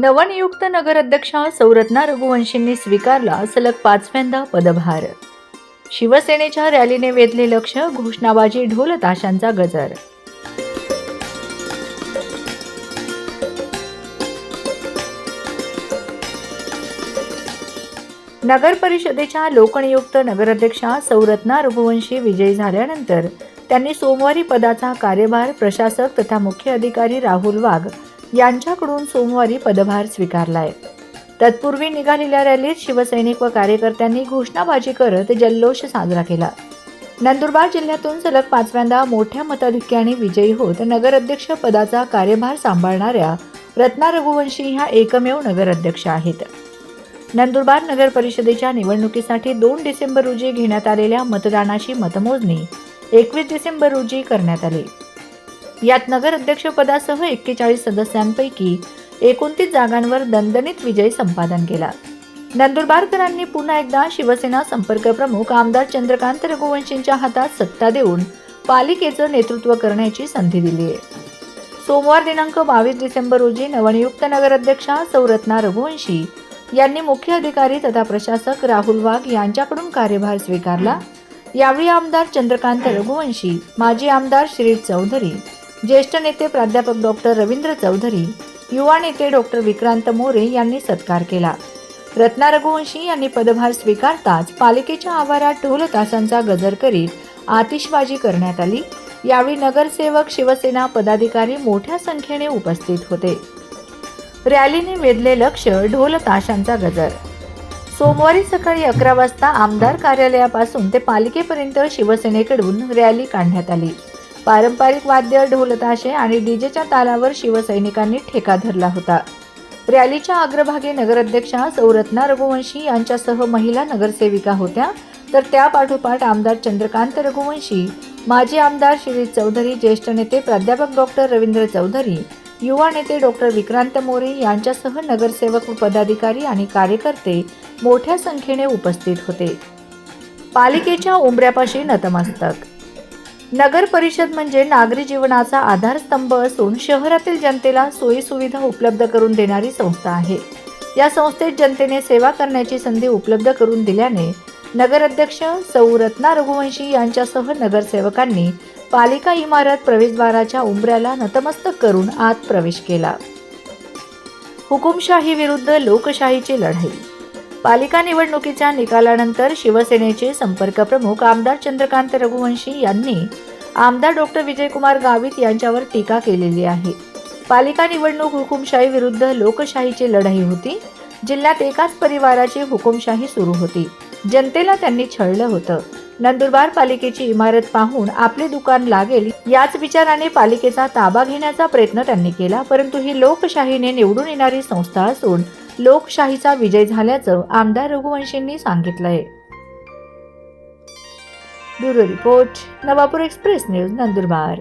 नवनियुक्त नगराध्यक्षा सौरत्ना रघुवंशींनी स्वीकारला सलग 5व्यांदा पदभार. शिवसेनेच्या रॅलीने वेधले लक्ष, घोषणाबाजी, ढोल ताशांचा गजर. नगर परिषदेच्या लोकनियुक्त नगराध्यक्षा सौरत्ना रघुवंशी विजयी झाल्यानंतर त्यांनी सोमवारी पदाचा कार्यभार प्रशासक तथा मुख्य अधिकारी राहुल वाघ यांच्याकडून सोमवारी पदभार स्वीकारलाय. तत्पूर्वी निघालेल्या रॅलीत शिवसैनिक व कार्यकर्त्यांनी घोषणाबाजी करत जल्लोष साजरा केला. नंदुरबार जिल्ह्यातून सलग 5व्यांदा मोठ्या मताधिक्याने विजयी होत नगराध्यक्ष पदाचा कार्यभार सांभाळणाऱ्या रत्ना रघुवंशी ह्या एकमेव नगराध्यक्ष आहेत. नंदुरबार नगर परिषदेच्या निवडणुकीसाठी 2 डिसेंबर रोजी घेण्यात आलेल्या मतदानाची मतमोजणी 21 डिसेंबर रोजी करण्यात आली. यात नगराध्यक्षपदासह 41 सदस्यांपैकी 29 जागांवर दणदणीत विजय संपादन केला. नंदुरबारकरांनी पुन्हा एकदा शिवसेना संपर्क प्रमुख आमदार चंद्रकांत रघुवंशींच्या हातात सत्ता देऊन पालिकेचं नेतृत्व करण्याची संधी दिली आहे. सोमवार दिनांक 22 डिसेंबर रोजी नवनियुक्त नगराध्यक्षा सौरत्ना रघुवंशी यांनी मुख्य अधिकारी तथा प्रशासक राहुल वाघ यांच्याकडून कार्यभार स्वीकारला. यावेळी आमदार चंद्रकांत रघुवंशी, माजी आमदार श्रीज चौधरी, ज्येष्ठ नेते प्राध्यापक डॉक्टर रवींद्र चौधरी, युवा नेते डॉक्टर विक्रांत मोरे यांनी सत्कार केला. रत्ना रघुवंशी यांनी पदभार स्वीकारताच पालिकेच्या आवारात ढोल ताशांचा गजर करीत आतिषबाजी करण्यात आली. यावेळी नगरसेवक, शिवसेना पदाधिकारी मोठ्या संख्येने उपस्थित होते. रॅलीने वेधले लक्ष, ढोल ताशांचा गजर. सोमवारी सकाळी 11 वाजता आमदार कार्यालयापासून ते पालिकेपर्यंत शिवसेनेकडून रॅली काढण्यात आली. पारंपरिक वाद्य, ढोल ताशे आणि डीजेच्या तालावर शिवसैनिकांनी ठेका धरला होता. रॅलीच्या अग्रभागी नगराध्यक्षा सौरत्ना रघुवंशी यांच्यासह महिला नगरसेविका होत्या, तर त्यापाठोपाठ आमदार चंद्रकांत रघुवंशी, माजी आमदार श्रीज चौधरी, ज्येष्ठ नेते प्राध्यापक डॉक्टर रवींद्र चौधरी, युवा नेते डॉक्टर विक्रांत मोरे यांच्यासह नगरसेवक व पदाधिकारी आणि कार्यकर्ते मोठ्या संख्येने उपस्थित होते. पालिकेच्या उंबऱ्यापाशी नतमस्तक. नगर परिषद म्हणजे नागरी जीवनाचा आधारस्तंभ असून शहरातील जनतेला सोयीसुविधा उपलब्ध करून देणारी संस्था आहे. या संस्थेत जनतेने सेवा करण्याची संधी उपलब्ध करून दिल्याने नगराध्यक्ष सौरत्ना रघुवंशी यांच्यासह नगरसेवकांनी पालिका इमारत प्रवेशद्वाराच्या उंबऱ्याला नतमस्तक करून आत प्रवेश केला. हुकुमशाही विरुद्ध लोकशाहीची लढाई. पालिका निवडणुकीच्या निकालानंतर शिवसेनेचे संपर्क प्रमुख आमदार चंद्रकांत रघुवंशी यांनी आमदार डॉक्टर विजयकुमार गावित यांच्यावर टीका केलेली आहे. पालिका निवडणूक हुकुमशाही विरुद्ध लोकशाहीची लढाई होती. जिल्ह्यात एकाच परिवाराची हुकुमशाही सुरू होती. जनतेला त्यांनी छळलं होतं. नंदुरबार पालिकेची इमारत पाहून आपले दुकान लागेल याच विचाराने पालिकेचा ताबा घेण्याचा प्रयत्न त्यांनी केला, परंतु ही लोकशाहीने निवडून येणारी संस्था असून लोकशाहीचा विजय झाल्याचं आमदार रघुवंशींनी सांगितलंय. Bureau report, Navapur express news, Nandurbar.